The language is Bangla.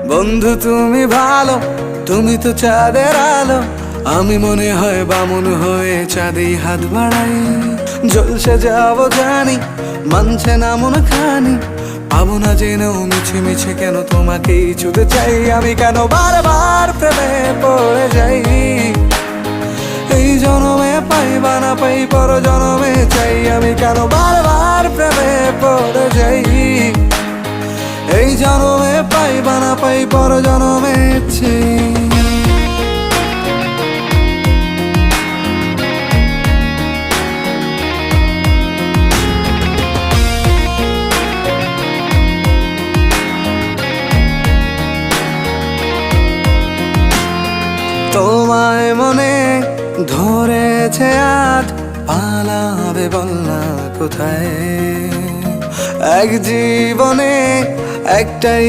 বন্ধু তুমি ভালো, তুমি তো চাঁদের আলো, আমি মনে হয় বামুন হয়ে চাঁদেই হাত বাড়াই। জলসে যাব জানি, মানছে না মন খানি, পাবো না জেনেও মিছে মিছে কেন তোমাকেই ছুতে চাই। আমি কেন বারবার প্রেমে পড়ে যাই, এই জনমে পাই বা না পাই পর জনমে চাই। আমি কেন বারবার প্রেমে পড়ে যাই, এই জনমে পাই বা না পাই পর জনমে চাই। তোমায় মনে ধরেছে আজ, পালাবে বল না কোথায়। এক জীবনে একটাই